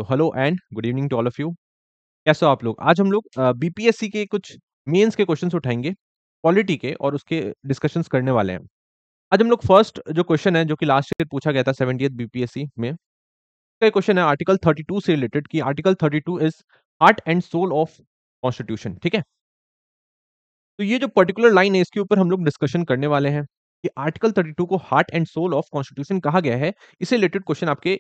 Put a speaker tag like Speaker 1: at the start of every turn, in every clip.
Speaker 1: तो hello and good evening to all of you. कैसे हो आप लोग? आज हम लोग बीपीएससी के कुछ मेंस के क्वेश्चंस उठाएंगे, पॉलिटी के, और उसके डिस्कशंस करने वाले हैं। आज हम लोग फर्स्ट जो क्वेश्चन है, जो कि लास्ट ईयर पूछा गया था 70th बीपीएससी में, का क्वेश्चन है आर्टिकल 32 से रिलेटेड, कि article 32 is heart and soul of constitution. ठीक है, तो ये जो पर्टिकुलर लाइन है, इसके ऊपर हम लोग डिस्कशन करने वाले हैं कि आर्टिकल 32 को heart and soul of constitution कहा गया है। इससे रिलेटेड क्वेश्चन आपके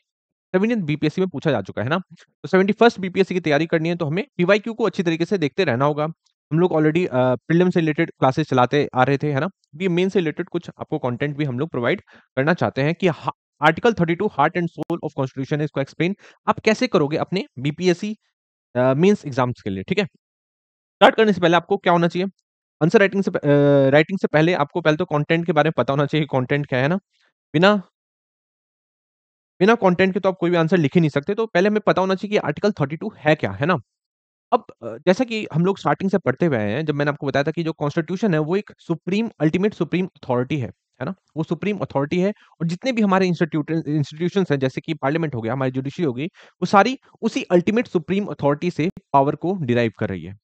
Speaker 1: 70th बीपीएससी में पूछा जा चुका है ना। तो 71st बीपीएससी की तैयारी करनी है तो हमें पीवाईक्यू को अच्छी तरीके से देखते रहना होगा। हम लोग ऑलरेडी प्रीलिम से रिलेटेड क्लासेस चलाते आ रहे थे, है ना। ये मेन से रिलेटेड कुछ आपको कंटेंट भी हम लोग प्रोवाइड करना चाहते हैं कि article 32 heart and soul of constitution है, इसको एक्सप्लेन आप कैसे करोगे अपने बीपीएससी मेंस एग्जाम्स के लिए। ठीक है, स्टार्ट करने से पहले आपको क्या होना चाहिए? आंसर राइटिंग से पहले आपको पहले तो कंटेंट के बारे में पता होना चाहिए, कंटेंट क्या है ना। बिना बिना कंटेंट के तो आप कोई भी आंसर लिख ही नहीं सकते। तो पहले हमें पता होना चाहिए कि आर्टिकल 32 है क्या, है ना? अब जैसा कि हम लोग स्टार्टिंग से पढ़ते हुए आए हैं, जब मैंने आपको बताया था कि जो कॉन्स्टिट्यूशन है वो एक सुप्रीम अल्टीमेट सुप्रीम अथॉरिटी है ना? वो सुप्रीम अथॉरिटी है, और जितने भी हमारे इंस्टीट्यूशंस हैं, जैसे कि पार्लियामेंट हो गया, हमारी जुडिशरी हो गई, वो सारी उसी अल्टीमेट सुप्रीम अथॉरिटी से पावर को डिराइव कर रही है।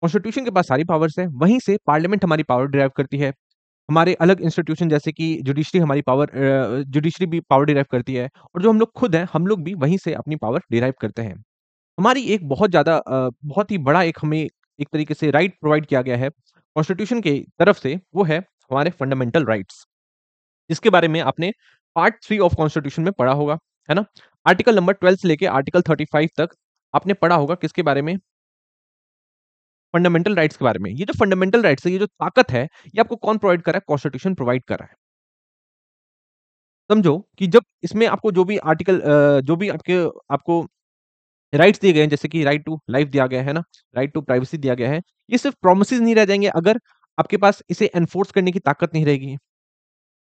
Speaker 1: कॉन्स्टिट्यूशन के पास सारी पावर्स हैं, वहीं से पार्लियामेंट हमारी पावर डिराइव करती है। हमारे अलग इंस्टीट्यूशन जैसे कि जुडिशरी भी पावर डिराइव करती है, और जो हम लोग खुद हैं, हम लोग भी वहीं से अपनी पावर डिराइव करते हैं। हमारी एक बहुत ही बड़ा एक हमें एक तरीके से राइट प्रोवाइड किया गया है कॉन्स्टिट्यूशन की तरफ से, वो है हमारे फंडामेंटल राइट्स। जिसके बारे में आपने पार्ट 3 ऑफ कॉन्स्टिट्यूशन में पढ़ा होगा, है ना। आर्टिकल नंबर 12 से लेके आर्टिकल 35 तक आपने पढ़ा होगा, किसके बारे में? फंडामेंटल राइट्स के बारे में। ये जो फंडामेंटल राइट्स है, ये जो ताकत है, ये आपको कौन प्रोवाइड कर रहा है? कॉन्स्टिट्यूशन प्रोवाइड कर रहा है। समझो कि जब इसमें आपको जो भी जो भी आपको राइट्स दिए गए हैं, जैसे कि राइट टू लाइफ दिया गया है ना, राइट टू प्राइवेसी दिया गया है, ये सिर्फ प्रोमिसेस नहीं रह जाएंगे अगर आपके पास इसे एनफोर्स करने की ताकत नहीं रहेगी।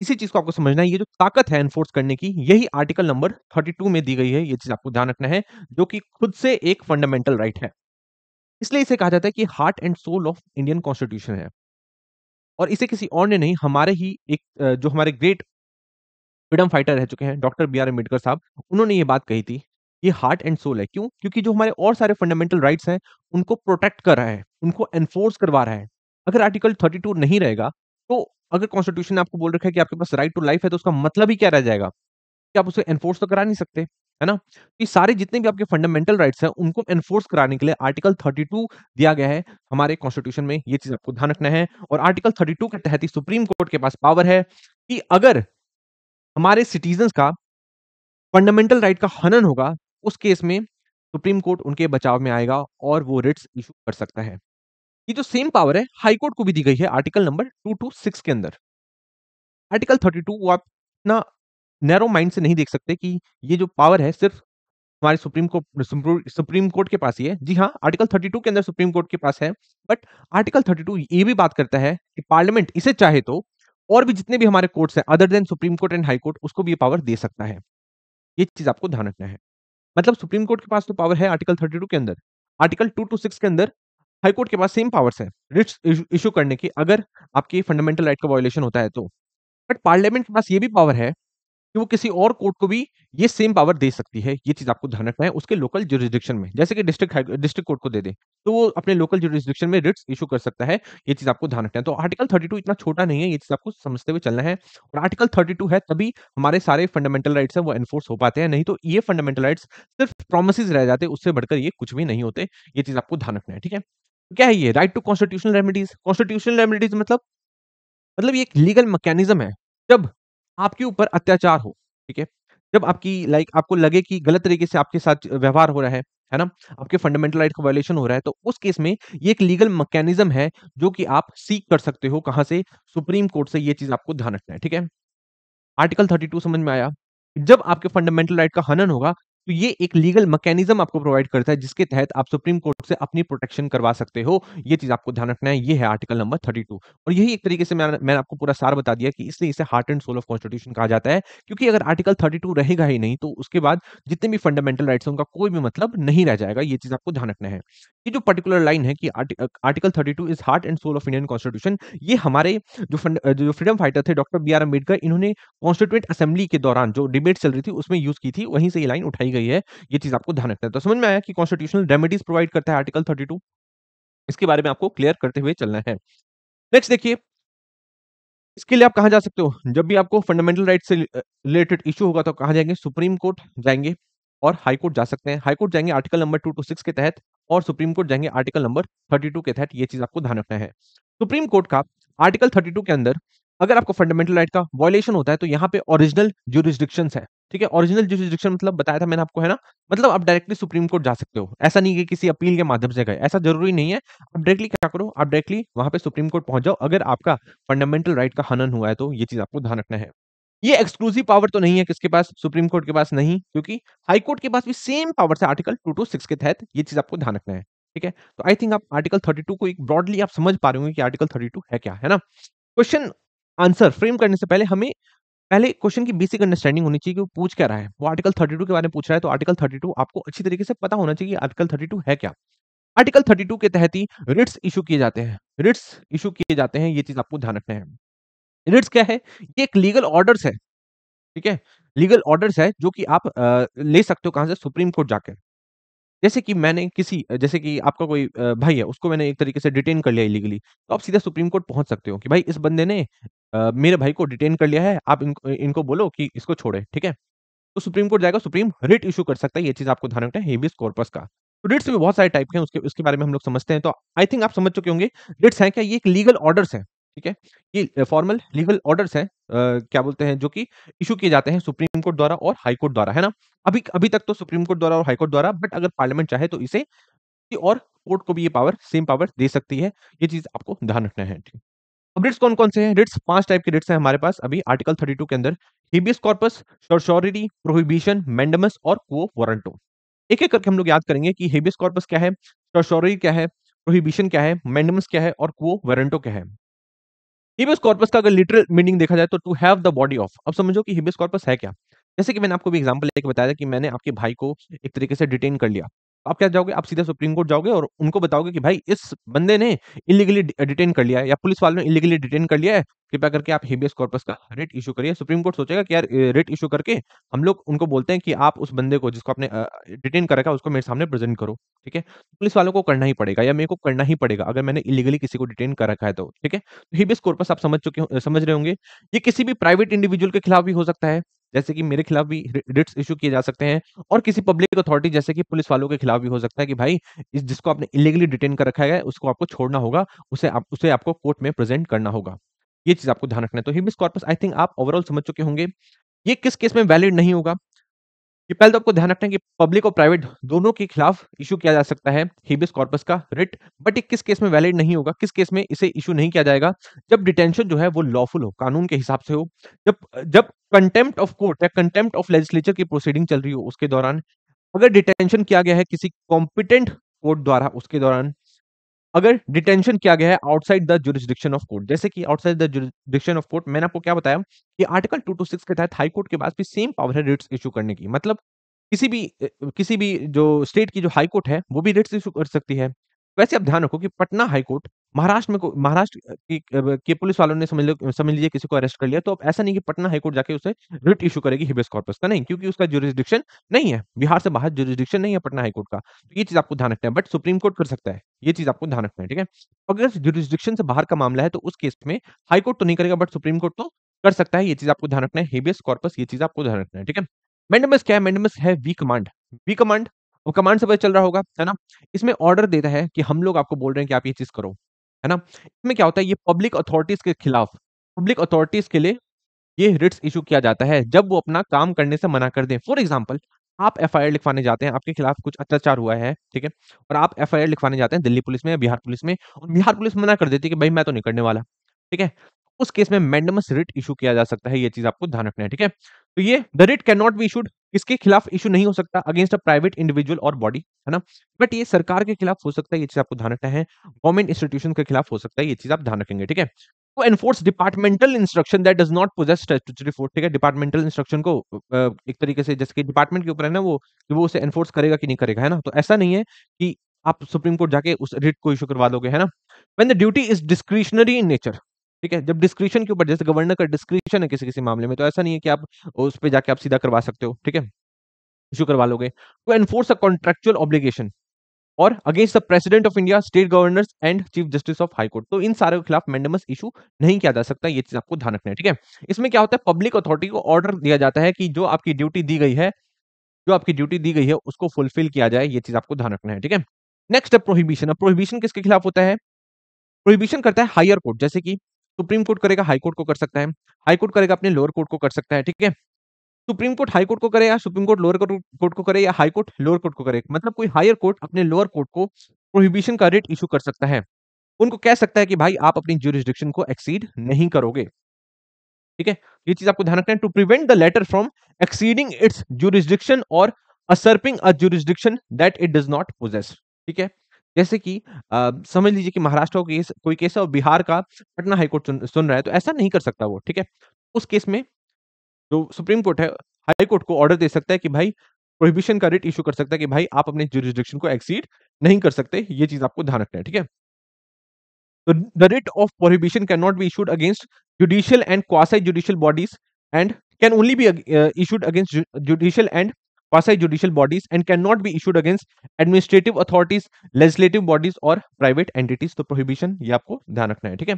Speaker 1: इसी चीज को आपको समझना है, ये जो ताकत है एनफोर्स करने की, यही आर्टिकल नंबर 32 में दी गई है। ये चीज आपको ध्यान रखना है, जो कि खुद से एक फंडामेंटल राइट है। इसलिए इसे कहा जाता है कि heart and soul of Indian constitution है। और इसे किसी और ने नहीं, हमारे ही एक जो हमारे ग्रेट फ्रीडम फाइटर रह चुके हैं, डॉक्टर बी आर अम्बेडकर साहब, उन्होंने ये बात कही थी। ये हार्ट एंड सोल है। क्यों? क्योंकि जो हमारे और सारे फंडामेंटल राइट्स हैं, उनको प्रोटेक्ट कर रहा है, उनको एनफोर्स करवा रहा है। अगर आर्टिकल 32 नहीं रहेगा, तो अगर कॉन्स्टिट्यूशन ने आपको बोल रखा है कि आपके पास राइट टू लाइफ है, तो उसका मतलब ही क्या रह जाएगा? कि आप उसे एनफोर्स तो करा नहीं सकते, है ना? ये सारे जितने भी आपके फंडामेंटल राइट्स हैं, उनको एनफोर्स कराने के लिए आर्टिकल 32 दिया गया है हमारे कॉन्स्टिट्यूशन में। ये चीज़ आपको ध्यान रखना है, और आर्टिकल 32 के तहत ही सुप्रीम कोर्ट के पास पावर है कि अगर हमारे सिटीजन्स का फंडामेंटल राइट का हनन होगा, उस केस में सुप्रीम कोर्ट उनके बचाव में आएगा और वो रिट्स इश्यू कर सकता है। ये जो सेम पावर है, हाई कोर्ट को भी दी गई है आर्टिकल नंबर 226 के अंदर। आर्टिकल 32 को आप इतना नैरो माइंड से नहीं देख सकते कि ये जो पावर है सिर्फ हमारे सुप्रीम कोर्ट के पास ही है। जी हाँ, आर्टिकल 32 के अंदर सुप्रीम कोर्ट के पास है, बट आर्टिकल 32 ये भी बात करता है कि पार्लियामेंट इसे चाहे तो और भी जितने भी हमारे कोर्ट्स हैं other than supreme court and high court, उसको भी ये पावर दे सकता है। ये चीज़ आपको ध्यान रखना है। मतलब सुप्रीम कोर्ट के पास तो पावर है आर्टिकल 32 के अंदर। आर्टिकल 226 के अंदर हाई कोर्ट के पास सेम पावर्स है रिट्स इश्यू करने की, अगर आपकी फंडामेंटल राइट का वायलेशन होता है तो। बट पार्लियामेंट के पास ये भी पावर है कि वो किसी और कोर्ट को भी ये सेम पावर दे सकती है। ये चीज़ आपको ध्यान रखना है उसके लोकल ज्यूरिसडिक्शन में। जैसे कि डिस्ट्रिक्ट कोर्ट को दे दे, तो वो अपने लोकल ज्यूरिसडिक्शन में रिट्स इश्यू कर सकता है। ये चीज़ आपको ध्यान रखना है। तो आर्टिकल 32 इतना छोटा नहीं है, ये चीज़ आपको समझते हुए चलना है। और आर्टिकल 32 है तभी हमारे सारे फंडामेंटल राइट्स हैं वो एनफोर्स हो पाते हैं, नहीं तो ये फंडामेंटल राइट्स सिर्फ प्रोमिसेस रह जाते हैं, उससे बढ़कर ये कुछ भी नहीं होते। ये चीज़ आपको ध्यान रखना है, ठीक है? तो क्या है ये right to constitutional remedies? Constitutional remedies मतलब ये एक लीगल मैकेनिज्म है। जब आपके ऊपर अत्याचार हो, ठीक है? जब आपको लगे कि गलत तरीके से आपके साथ व्यवहार हो रहा है ना? आपके फंडामेंटल राइट का वायलेशन हो रहा है, तो उस केस में ये एक लीगल मैकेनिज्म है जो कि आप सीक कर सकते हो। कहाँ से? सुप्रीम कोर्ट से। ये चीज़ आपको ध्यान रखना है, ठीक है? आर्टिकल 32 समझ में आया? जब आपके फंडामेंटल राइट का हनन होगा, तो ये एक लीगल मैकेनिज्म आपको प्रोवाइड करता है, जिसके तहत आप सुप्रीम कोर्ट से अपनी प्रोटेक्शन करवा सकते हो। ये चीज़ आपको ध्यान रखना है, ये है आर्टिकल नंबर 32। और यही एक तरीके से मैंने आपको पूरा सार बता दिया कि इसलिए इसे heart and soul of constitution कहा जाता है, क्योंकि अगर आर्टिकल 32 रहेगा ही नहीं, तो उसके बाद जितने भी फंडामेंटल राइट्स हैं, उनका कोई भी मतलब नहीं रह जाएगा। ये चीज़ आपको ध्यान रखना है। ये जो पर्टिकुलर लाइन है कि article 32 is heart and soul of Indian constitution, ये हमारे जो फ्रीडम फाइटर थे डॉक्टर बी आर अम्बेडकर, इन्होंने कॉन्स्टिट्यूएंट असेंबली के दौरान जो डिबेट चल रही थी उसमें यूज़ की थी, वहीं से ये लाइन उठाई गई है, ये चीज़ आपको ध्यान रखना है। तो समझ में आया कि कॉन्स्टिट्यूशनल रेमेडीज़ प्रोवाइड करता है आर्टिकल 32, इसके बारे में आपको क्लियर करते हुए चलना है। नेक्स्ट देखिए, इसके लिए आप कहाँ जा सकते हो? जब भी आपको फंडामेंटल राइट से रिलेटेड इश्यू होगा तो कहाँ जाएँगे? सुप्रीम कोर्ट जाएँगे और हाई कोर्ट जा सकते हैं। हाई कोर्ट जाएँगे आर्टिकल नंबर 2 टू 6 के तहत और सुप्रीम कोर्ट जाएँगे आर्टिकल नंबर 32 के तहत, ये चीज़ आपको ध्यान रखना है। सुप्रीम कोर्ट का आर्टिकल 32 के अंदर अगर आपको फंडामेंटल राइट का वायलेशन होता है तो यहाँ पे ओरिजिनल ज्यूरिसडिक्शंस है, ठीक है? ओरिजिनल ज्यूरिसडिक्शन मतलब बताया था मैंने आपको, है ना? मतलब आप डायरेक्टली सुप्रीम कोर्ट जा सकते हो। ऐसा नहीं है कि किसी अपील के माध्यम से गए, ऐसा ज़रूरी नहीं है। आप डायरेक्टली क्या करो, आप डायरेक्टली वहाँ पे सुप्रीम कोर्ट पहुँच जाओ, अगर आपका फंडामेंटल राइट का हनन हुआ है तो ये चीज़ आपको ध्यान रखना है। ये एक्सक्लूसिव पावर तो नहीं है किसके पास? सुप्रीम कोर्ट के पास नहीं, क्योंकि हाई कोर्ट के पास भी सेम पावर्स है आर्टिकल 2 टू 6 के तहत, ये चीज़ आपको ध्यान रखना है, ठीक है? तो आई थिंक आप आर्टिकल 32 को एक ब्रॉडली आप समझ पा रहे होंगे कि आर्टिकल 32 है क्या, है ना? क्वेश्चन आंसर फ्रेम करने से पहले हमें पहले क्वेश्चन की बेसिक अंडरस्टैंडिंग होनी चाहिए कि वो पूछ क्या रहा है। वो आर्टिकल 32 के बारे में पूछ रहा है, तो आर्टिकल 32 आपको अच्छी तरीके से पता होना चाहिए कि आर्टिकल 32 है क्या? आर्टिकल 32 के तहत ही रिट्स इश्यू किए जाते हैं। रिट्स इश्यू किए जाते हैं, ये चीज़ आपको ध्यान रखना है। रिट्स क्या है? ये एक लीगल ऑर्डर्स है, ठीक है? लीगल ऑर्डर्स है जो कि आप ले सकते हो कहाँ से? सुप्रीम कोर्ट जाके। जैसे कि मैंने किसी जैसे कि आपका कोई भाई है, उसको मैंने एक तरीके से डिटेन कर लिया इल्लीगली, तो आप सीधा सुप्रीम कोर्ट पहुँच सकते हो कि भाई इस बंदे ने मेरे भाई को डिटेन कर लिया है, आप इनको इनको बोलो कि इसको छोड़े, ठीक है? तो सुप्रीम कोर्ट जाएगा, सुप्रीम रिट इश्यू कर सकता है, ये चीज़ आपको ध्यान रखना है, हेबियस कॉर्पस का। तो रिट्स में बहुत सारे टाइप के हैं, उसके उसके बारे में हम लोग समझते हैं, तो आई थिंक आप समझ चुके होंगे, रिट्स हैं क्या? ये एक लीगल ऑर्डर्स हैं, ठीक है? ये फॉर्मल लीगल ऑर्डर्स हैं, क्या बोलते हैं, जो कि इश्यू किए जाते हैं सुप्रीम कोर्ट द्वारा और हाई कोर्ट द्वारा, है ना? अभी अभी तक तो सुप्रीम कोर्ट द्वारा और हाई कोर्ट द्वारा, बट अगर पार्लियामेंट चाहे तो इसे किसी और कोर्ट को भी ये पावर, सेम पावर दे सकती है, ये चीज़ आपको ध्यान रखना है। अब रिट्स कौन-कौन से हैं? रिट्स 5 टाइप के रिट्स हैं हमारे पास अभी आर्टिकल 32 के अंदर। हेबियस कॉर्पस, सर्सोरिटी, प्रोहिबिशन, मैंडेमस और क्वो वारंटो। एक-एक करके हम लोग याद करेंगे कि हेबियस कॉर्पस क्या है, सर्सोरिटी क्या है, प्रोहिबिशन क्या है, मैंडेमस क्या है और क्वो वारंटो क्या है। हेबियस कॉर्पस का अगर लिटरल मीनिंग देखा जाए तो to have the body of. अब समझो कि हेबियस कॉर्पस है क्या? जैसे कि मैंने आपको भी एग्जांपल लेके बताया था कि मैंने आपके भाई को एक तरीके से डिटेन कर लिया। आप क्या जाओगे? आप सीधा सुप्रीम कोर्ट जाओगे और उनको बताओगे कि भाई इस बंदे ने इल्लीगली डिटेन कर लिया है या पुलिस वालों ने इल्लीगली डिटेन कर लिया है। कृपया करके आप हेबियस कॉर्पस का रिट इश्यू करिए। सुप्रीम कोर्ट सोचेगा कि यार रिट इश्यू करके हम लोग उनको बोलते हैं कि आप उस बंदे को जिसको आपने डिटेन कर रखा है उसको मेरे सामने प्रेजेंट करो, ठीक है? पुलिस वालों को करना ही पड़ेगा या मेरे को करना ही पड़ेगा अगर मैंने इल्लीगली किसी को डिटेन कर रखा है तो, ठीक है? हेबियस कॉर्पस आप समझ रहे होंगे। ये किसी भी प्राइवेट इंडिविजुअल के खिलाफ भी हो सकता है, जैसे कि मेरे खिलाफ भी रिट्स इश्यू किए जा सकते हैं और किसी पब्लिक अथॉरिटी जैसे कि पुलिस वालों के खिलाफ भी हो सकता है कि भाई इस जिसको आपने इल्लीगली डिटेन कर रखा है, उसको आपको छोड़ना होगा, उसे आपको कोर्ट में प्रेजेंट करना होगा। ये चीज़ आपको ध्यान रखना है। तो हेबियस कॉर्पस आई थिंक आप ओवरऑल समझ चुके होंगे। ये किस केस में वैलिड नहीं होगा? ये पहले तो आपको ध्यान रखना है कि पब्लिक और प्राइवेट दोनों के खिलाफ इश्यू किया जा सकता है हेबियस कॉर्पस का रिट, बट ये किस केस में वैलिड नहीं होगा, किस केस में इसे इश्यू नहीं किया जाएगा? जब डिटेंशन जो है वो लॉफुल हो, कानून के हिसाब से हो, जब जब कंटेम्प्ट ऑफ कोर्ट या कंटेम्प्ट ऑफ लेजिस्लेचर की प्रोसीडिंग चल रही हो उसके दौरान, अगर डिटेंशन किया गया है किसी कॉम्पिटेंट कोर्ट द्वारा उसके दौरान, अगर डिटेंशन किया गया है outside the jurisdiction of court, जैसे कि outside the jurisdiction of court, मैंने आपको क्या बताया कि आर्टिकल 2 टू 6 के तहत हाई कोर्ट के पास भी सेम पावर है रिट्स इश्यू करने की। मतलब किसी भी जो स्टेट की जो हाई कोर्ट है, वो भी रिट्स इश्यू कर सकती है। वैसे आप ध्यान रखो कि पटना हाई कोर्ट महाराष्ट्र के पुलिस वालों ने समझ लीजिए किसी को अरेस्ट कर लिया, तो अब ऐसा नहीं कि पटना हाई कोर्ट जाके उसे रिट इश्यू करेगी हेबियस कॉर्पस का, नहीं, क्योंकि उसका ज्यूरिसडिक्शन नहीं है। बिहार से बाहर ज्यूरिसडिक्शन नहीं है पटना हाई कोर्ट का। तो ये चीज़ आपको ध्यान रखना है, बट सुप्रीम कोर्ट कर सकता है। ये चीज़ आपको ध्यान रखना है, ठीक है? अगर ज्यूरिसडिक्शन से बाहर का मामला है, तो उस केस में हाई कोर्ट तो नहीं करेगा, बट सुप्रीम कोर्ट तो कर सकता है। ये चीज़ आपको ध्यान रखना है। हेबियस कॉर्पस, ये चीज़ आपको ध्यान रखना है, ठीक है? मैंडेमस क्या है? मैंडेमस है वी कमांड। वी कमांड, वो कमांड से पता चल रहा होगा, है ना? इसमें ऑर्डर देता है कि हम लोग आपको बोल रहे हैं कि आप ये चीज़ करो, है ना? इसमें क्या होता है, ये पब्लिक अथॉरिटीज़ के खिलाफ, पब्लिक अथॉरिटीज़ के लिए ये रिट्स इश्यू किया जाता है, जब वो अपना काम करने से मना कर दें। फॉर एग्ज़ाम्पल, आप एफआईआर लिखवाने जाते हैं, आपके खिलाफ कुछ अत्याचार हुआ है, ठीक है? और आप एफआईआर लिखवाने जाते हैं दिल्ली पुलिस में या बिहार पुलिस में, और बिहार पुलिस मना कर देती है कि भई मैं तो नहीं करने वाला, ठीक है? उस केस में मैंडेमस रिट इश्यू किया जा सकता है, ये चीज़ आपको ध्यान रखना है, ठीक है? तो ये the writ can not be issued, किसके खिलाफ इश्यू नहीं हो सकता? अगेंस्ट अ प्राइवेट इंडिविजुअल और बॉडी, है ना? बट ये सरकार के खिलाफ हो सकता है, ये चीज़ आपको ध्यान रखना है। गवर्नमेंट इंस्टीट्यूशन के खिलाफ हो सकता है, ये चीज़ आप ध्यान रखेंगे, ठीक है? To enforce departmental instruction that does not possess statutory force, ठीक है? डिपार्टमेंटल इंस्ट्रक्शन को एक तरीके से जैसे कि डिपार्टमेंट के ऊपर है ना वो, कि वो उसे एनफोर्स करेगा कि नहीं करेगा, है ना? तो ऐसा नहीं है कि आप सुप्रीम कोर्ट जाके उस रिट को इश्यू करवा दोगे, है ना? When the duty is discretionary in nature, ठीक है? जब डिस्क्रिशन के ऊपर, जैसे गवर्नर का डिस्क्रिशन है किसी-किसी मामले में, तो ऐसा नहीं है कि आप उस पे जाके आप सीधा करवा सकते हो, ठीक है? इश्यू करवा लोगे। To enforce a contractual obligation और against the president of India, state governors and chief justice of high court. तो इन सारे के खिलाफ मैंडेमस इशू नहीं किया जा सकता, ये चीज आपको ध्यान रखना है, ठीक है। इसमें क्या होता है, पब्लिक अथॉरिटी को ऑर्डर दिया जाता है कि जो आपकी ड्यूटी दी गई है, जो आपकी ड्यूटी दी गई है उसको फुलफिल किया जाए, ये चीज आपको ध्यान रखना है, ठीक है। नेक्स्ट है प्रोहिबिशन। अब प्रोहिबिशन किसके खिलाफ होता है? प्रोहिबिशन करता है हायर कोर्ट, जैसे कि सुप्रीम कोर्ट करेगा, हाई कोर्ट को कर सकता है, हाई कोर्ट करेगा अपने लोअर कोर्ट को कर सकता है, ठीक है। सुप्रीम कोर्ट हाई कोर्ट को करे या सुप्रीम कोर्ट लोअर कोर्ट को करे या हाई कोर्ट लोअर कोर्ट को करे, मतलब कोई हायर कोर्ट अपने लोअर कोर्ट को प्रोहिबिशन का रेट इशू कर सकता है। उनको कह सकता है कि भाई आप अपनी ज्यूरिसडिक्शन को एक्सीड नहीं करोगे, ठीक है। ये चीज आपको ध्यान रखना है, to prevent the latter from exceeding its jurisdiction और usurping a jurisdiction that it does not possess, ठीक है। जैसे कि समझ लीजिए कि महाराष्ट्र का केस, कोई केस है और बिहार का पटना हाईकोर्ट सुन रहा है, तो ऐसा नहीं कर सकता वो, ठीक है। उस केस में जो सुप्रीम कोर्ट है, हाई कोर्ट को ऑर्डर दे सकता है कि भाई प्रोहिबिशन का रेट इशू कर सकता है कि भाई आप अपने ज्यूरिसडिक्शन को एक्सीड नहीं कर सकते, ये चीज आपको ध्यान रखना है, ठीक है। So the writ of prohibition cannot be issued against judicial and quasi-judicial bodies and can only be issued against judicial and quasi-judicial bodies and cannot be issued against administrative authorities, legislative bodies और private entities। तो prohibition ये आपको ध्यान रखना है, ठीक है।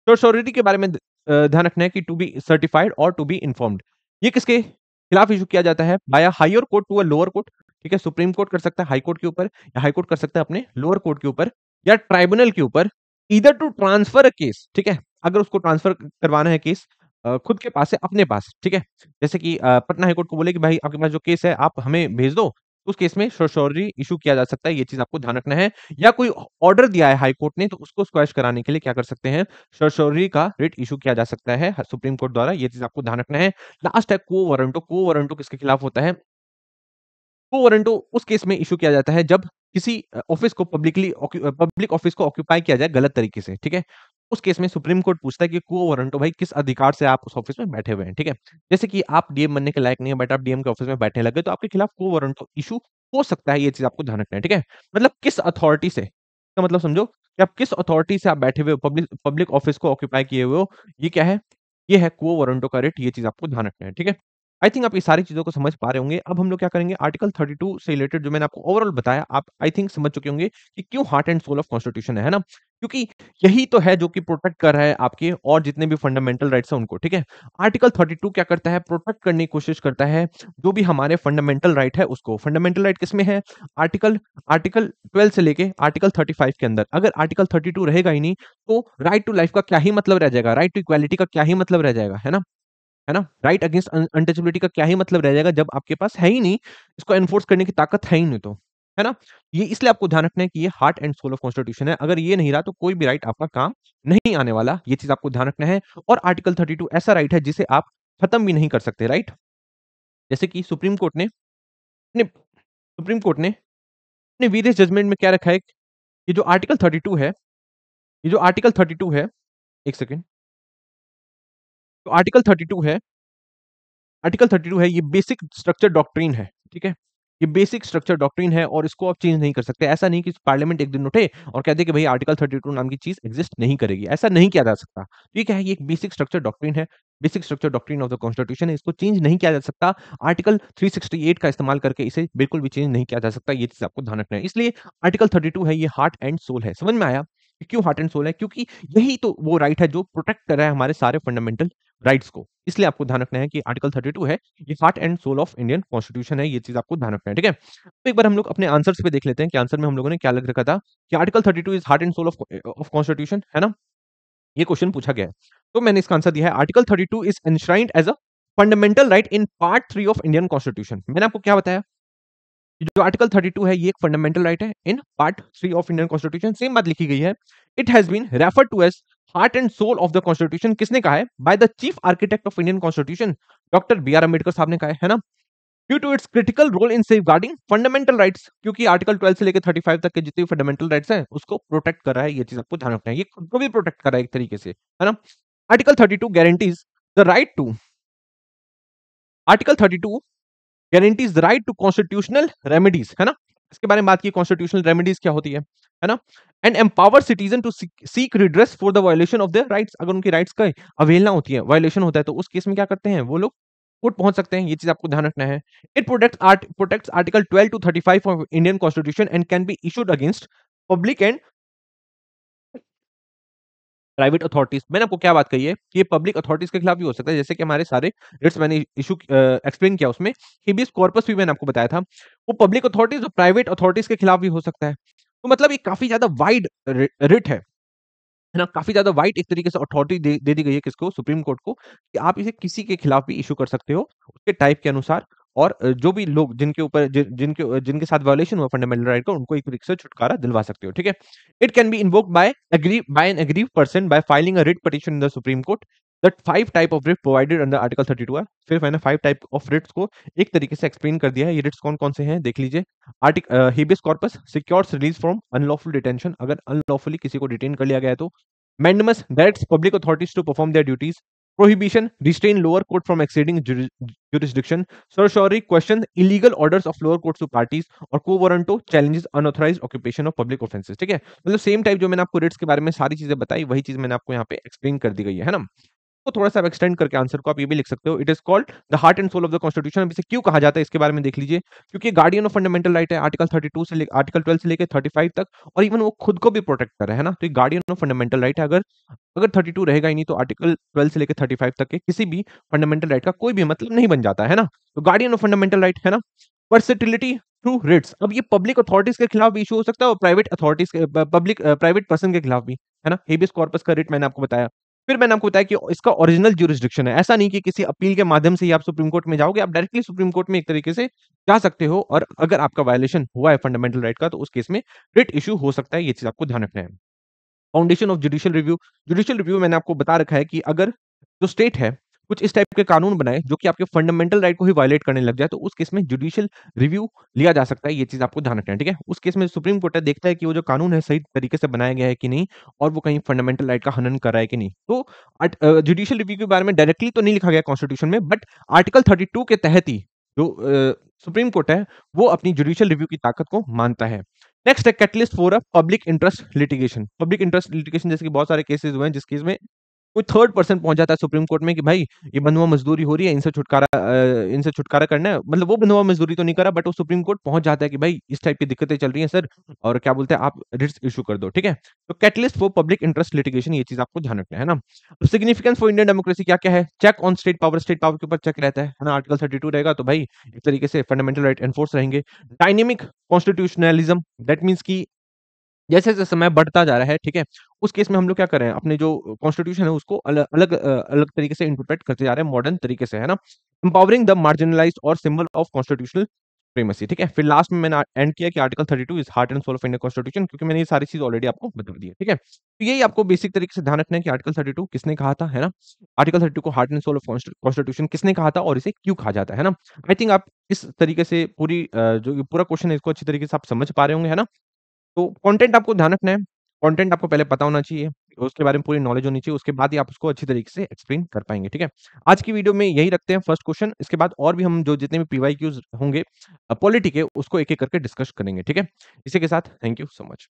Speaker 1: तो श्योरिटी के बारे में ध्यान रखना है कि टू बी सर्टिफाइड और टू बी इन्फॉर्म्ड, ये किसके खिलाफ इशू किया जाता है? By higher court to a lower court, ठीक है। सुप्रीम कोर्ट कर सकता है हाई कोर्ट के ऊपर, या हाई कोर्ट कर सकता है अपने लोअर कोर्ट के ऊपर या ट्राइब्यूनल के ऊपर, either to transfer a case, ठीक है। अगर उसको ट्रांसफर करवाना है केस खुद के पास से अपने पास, ठीक है। जैसे कि पटना हाई कोर्ट को बोले कि भाई आपके पास जो केस है आप हमें भेज दो, उस केस में श्योरिटी इशू किया जा सकता है, ये चीज आपको ध्यान रखना है। या कोई ऑर्डर दिया है हाई कोर्ट ने, तो उसको स्क्वैश कराने के लिए क्या कर सकते हैं, श्योरिटी का रिट इशू किया जा सकता है सुप्रीम कोर्ट द्वारा, ये चीज आपको ध्यान रखना है। लास्ट है को वारंटो। को वारंटो किसके खिलाफ होता है? को वारंटो उस केस में इशू किया जाता है जब किसी ऑफिस को पब्लिक ऑफिस को ऑक्यूपाई किया जाए गलत तरीके से, ठीक है। उस केस में सुप्रीम कोर्ट पूछता है कि को वारंटो भाई किस अधिकार से आप उस ऑफिस में बैठे हुए हैं, ठीक है। जैसे कि आप डीएम बनने के लायक नहीं है बट आप डीएम के ऑफिस में बैठने लगे, तो आपके खिलाफ को वारंटो इशू हो सकता है, ये चीज आपको ध्यान रखना है, ठीक है। मतलब किस अथॉरिटी से, इसका मतलब समझो कि आप किस अथॉरिटी से आप बैठे हुए हो, पब्लिक पब्लिक ऑफिस को ऑक्यूपाई किए हुए हो, ये क्या है, ये है को वारंटो का रेट, ये चीज आपको ध्यान रखना है, ठीक है। आई थिंक आप ये सारी चीज़ों को समझ पा रहे होंगे। अब हम लोग क्या करेंगे, आर्टिकल 32 से रिलेटेड जो मैंने आपको ओवरऑल बताया, आप आई थिंक समझ चुके होंगे कि क्यों heart and soul of constitution है ना? क्योंकि यही तो है जो कि प्रोटेक्ट कर रहा है आपके और जितने भी फंडामेंटल राइट्स हैं उनको, ठीक है? आर्टिकल 32 क्या करता है, प्रोटेक्ट करने की कोशिश करता है जो भी हमारे फंडामेंटल राइट है उसको। फंडामेंटल राइट किसमें है? आर्टिकल आर्टिकल 12 से लेके आर्टिकल 35 के अंदर। अगर आर्टिकल 32 रहेगा ही नहीं, तो राइट टू लाइफ का क्या ही मतलब रह जाएगा? राइट टू इक्वालिटी का क्या ही मतलब रह जाएगा, है ना? है ना? राइट अगेंस्ट अनटचेबिलिटी का क्या ही मतलब रह जाएगा जब आपके पास है ही नहीं, इसको एनफोर्स करने की ताकत है ही नहीं तो, है ना? ये इसलिए आपको ध्यान रखना है कि ये heart and soul of constitution है। अगर ये नहीं रहा तो कोई भी राइट आपका काम नहीं आने वाला, ये चीज़ आपको ध्यान रखना है। और आर्टिकल 32 ऐसा राइट है जिसे आप खत्म भी नहीं कर सकते, राइट? जैसे कि सुप्रीम कोर्ट ने अपने वीरियस जजमेंट में क्या रखा है, ये जो आर्टिकल 32 है, ये जो आर्टिकल 32 है, 1 सेकंड। तो आर्टिकल 32 है, ये बेसिक स्ट्रक्चर डॉक्ट्रिन है, ठीक है? ये बेसिक स्ट्रक्चर डॉक्ट्रिन है और इसको आप चेंज नहीं कर सकते। ऐसा नहीं कि पार्लियामेंट एक दिन उठे और कह दे कि भई आर्टिकल 32 नाम की चीज़ एक्जिस्ट नहीं करेगी, ऐसा नहीं किया जा सकता। ये क्या है, ये एक बेसिक स्ट्रक्चर डॉक्ट्रिन है, basic structure doctrine of the constitution है, इसको चेंज नहीं किया जा सकता। आर्टिकल 368 का इस्तेमाल करके इसे बिल्कुल भी चेंज नहीं किया जा सकता, ये चीज़ आपको ध्यान रखना है। इसलिए आर्टिकल 32 है, ये हार्ट एंड सोल है। समझ में आया कि क्यों हार्ट एंड सोल है? क्योंकि यही तो वो राइट है जो प्रोटेक्ट कर रहा है हमारे सारे फंडामेंटल राइट्स को। इसलिए आपको ध्यान रखना है कि आर्टिकल 32 है, ये heart and soul of Indian constitution है, ये चीज़ आपको ध्यान रखना है, ठीक है? तो एक बार हम लोग अपने आंसर्स पे देख लेते हैं कि आंसर में हम लोगों ने क्या लग रखा था कि article 32 is heart and soul of constitution, है ना? ये क्वेश्चन पूछा गया है। तो मैंने इसका आंसर दिया है, article 32 is enshrined as a fundamental right in part 3 of Indian constitution. मैंने आपको क्या बताया? कि जो आर्टिकल 32 है ये एक फंडामेंटल राइट है in part 3 of Indian constitution. Same बात लिखी गई है। It has been referred to as heart and soul of the constitution. किसने कहा है? By the chief architect of Indian constitution, doctor B R Ambedkar साहब ने कहा है ना? Due to its critical role in safeguarding fundamental rights, क्योंकि article 12 से लेकर 35 तक के जितने भी फंडामेंटल राइट्स हैं उसको प्रोटेक्ट कर रहा है, ये चीज आपको ध्यान रखना है। ये खुद को भी प्रोटेक्ट कर रहा है एक तरीके से, है ना? Article 32 guarantees the right to article 32 guarantees the right to constitutional remedies, है ना? इसके बारे में बात की, कॉन्स्टिट्यूशनल रेमेडीज क्या होती है ना? And empower citizen to seek redress for the violation of their rights. अगर उनकी राइट्स का अवहेलना होती है, वायलेशन होता है, तो उस केस में क्या करते हैं वो लोग? कोर्ट पहुँच सकते हैं, ये चीज़ आपको ध्यान रखना है। It protects article 12 to 35 of Indian constitution and can be issued against public and private authorities. मैंने आपको क्या बात कही है कि ये पब्लिक अथॉरिटीज़ के खिलाफ भी हो सकता है, जैसे कि हमारे सारे रिट्स मैंने एक्सप्लेन किया उसमें, हेबियस कॉर्पस भी मैंने आपको बताया था, वो पब्लिक अथॉरिटीज़ और प्राइवेट अथॉरिटीज़ के खिलाफ भी हो सकता है। तो मतलब ये काफ़ी ज़्यादा वाइड रिट है ना? काफ़ी ज़्यादा वाइड एक तरीके से अथॉरिटी दे दी गई है किसको? सुप्रीम कोर्ट को कि आप इसे किसी के खिलाफ भी इश्यू कर सकते हो, उसके टाइप के अनुसार और जो भी लोग जिनके ऊपर जिनके साथ वायलेशन हुआ फंडामेंटल राइट का, उनको एक तरीके से छुटकारा दिलवा सकते हो, ठीक है? It can be invoked by an aggrieved person by filing a writ petition in the Supreme Court. That 5 type of writ provided under article 32 है। फिर मैंने 5 टाइप ऑफ रिट्स को एक तरीके से एक्सप्लेन कर दिया है। ये रिट्स कौन-कौन से हैं, देख लीजिए। Habeas corpus secures release from unlawful detention, अगर अनलॉफुली किसी को डिटेन कर लिया गया है तो। Mandamus directs public authorities to perform their duties. Prohibition restrain lower court from exceeding jurisdiction. Certiorari question illegal orders of lower courts to parties और quo warranto challenges unauthorized occupation of public offences। ठीक है, मतलब same type जो मैंने आपको rates के बारे में सारी चीजें बताई, वही चीज मैंने आपको यहाँ पे एक्सप्लेन कर दी गई है ना? तो थोड़ा-सा आप एक्सटेंड करके आंसर को आप ये भी लिख सकते हो। It is called the heart and soul of the constitution. अब इसे क्यों कहा जाता है इसके बारे में देख लीजिए। क्योंकि गार्डियन ऑफ फंडामेंटल राइट है, आर्टिकल 12 से लेके 35 तक, और इवन वो खुद को भी प्रोटेक्ट कर रहा है ना? तो ये गार्डियन ऑफ फंडामेंटल राइट है। अगर अगर 32 रहेगा ही नहीं तो आर्टिकल 12 से लेके 35 तक के किसी भी फंडामेंटल राइट का कोई भी मतलब नहीं बन जाता है ना? तो गार्डियन ऑफ फंडामेंटल राइट है ना? Versatility through writs. अब ये पब्लिक अथॉरिटीज़ के खिलाफ भी इश्यू हो सकता है और प्राइवेट अथॉरिटीज़ के प्राइवेट पर्सन के खिलाफ भी, है ना? हेबियस कॉर्पस का रिट मैंने आपको बताया। फिर मैंने आपको बताया कि इसका ओरिजिनल ज्यूरिसडिक्शन है। ऐसा नहीं कि किसी अपील के माध्यम से ही आप सुप्रीम कोर्ट में जाओगे, आप डायरेक्टली सुप्रीम कोर्ट में एक तरीके से जा सकते हो और अगर आपका वायलेशन हुआ है फंडामेंटल राइट का, तो उस केस में रिट इश्यू हो सकता है, ये चीज़ आपको ध्यान रखना है। फाउंडेशन ऑफ जुडिशियल रिव्यू मैंने आपको बता रखा है कि अगर जो स्टेट है कुछ इस टाइप के कानून बनाए जो कि आपके फंडामेंटल राइट को ही वायलेट करने लग जाए, तो उस केस में जुडिशियल रिव्यू लिया जा सकता है। ये चीज आपको ध्यान रखना है, ठीक है? उस केस में सुप्रीम कोर्ट है देखता है कि वो जो कानून है सही तरीके से बनाया गया है कि नहीं और वो कहीं फंडामेंटल राइट का हनन कर रहा है कि नहीं। तो जुडिशियल रिव्यू के बारे में डायरेक्टली तो नहीं लिखा गया कॉन्स्टिट्यूशन में, बट आर्टिकल 32 के तहत ही जो सुप्रीम कोर्ट है वो अपनी जुडिशियल रिव्यू की ताकत को मानता है। नेक्स्ट है catalyst for a public interest litigation. Public interest litigation जैसे कि बहुत सारे केसेस हुए हैं जिस केस में कोई थर्ड पर्सन पहुँच जाता है सुप्रीम कोर्ट में कि भाई ये बंधुआ मजदूरी हो रही है, इनसे छुटकारा करना है। मतलब वो बंधुआ मजदूरी तो नहीं करा, बट वो सुप्रीम कोर्ट पहुँच जाता है कि भाई इस टाइप की दिक्कतें चल रही हैं सर, और क्या बोलते हैं आप रिट्स इश्यू कर दो, ठीक है? तो catalyst for public interest litigation, ये चीज़ आपको ध्यान रखना है ना? अब सिग्निफिकेंस फॉर इंडियन डेमोक्रेसी क्या-क्या है? चेक ऑन स्टेट पावर के ऊपर चेक रहता है ना? आर्टिकल 32 रहेगा तो भाई एक तरीके से फंडामेंटल राइट एनफोर्स रहेंगे। डायनामिक कॉन्स्टिट्यूशनलिज्म, दैट मीन्स कि जैसे-जैसे समय बढ़ता जा रहा है, ठीक है? उस केस में हम लोग क्या कर रहे हैं, अपने जो कॉन्स्टिट्यूशन है उसको अलग तरीके से इंटरप्रेट करते जा रहे हैं मॉडर्न तरीके से, है ना? एम्पावरिंग द मार्जिनलाइज्ड और सिंबल ऑफ कॉन्स्टिट्यूशनल सुप्रीमेसी, ठीक है? फिर लास्ट में मैंने एंड किया कि article 32 is heart and soul of Indian constitution, क्योंकि मैंने ये सारी चीज़ ऑलरेडी आपको बता दी है, ठीक है? तो यही आपको बेसिक तरीके से ध्यान रखना है कि आर्टिकल 32 किसने कहा था, है ना? आर्टिकल 32 को heart and soul of constitution किसने कहा था और इसे क्यों कहा जाता है ना? आई थिंक आप इस तरीके से जो ये पूरा क्वेश्चन है इसको अच्छी तरीके से आप समझ पा रहे होंगे, है ना? तो कंटेंट आपको ध्यान रखना है, कंटेंट आपको पहले पता होना चाहिए, उसके बारे में पूरी नॉलेज होनी चाहिए, उसके बाद ही आप उसको अच्छी तरीके से एक्सप्लेन कर पाएँगे, ठीक है? आज की वीडियो में यही रखते हैं फर्स्ट क्वेश्चन, इसके बाद और भी हम जो जितने भी पीवाईक्यूज़ होंगे पॉलिटी के उसको एक-एक करके डिस्कस करेंगे, ठीक है? इसी के साथ थैंक यू सो मच।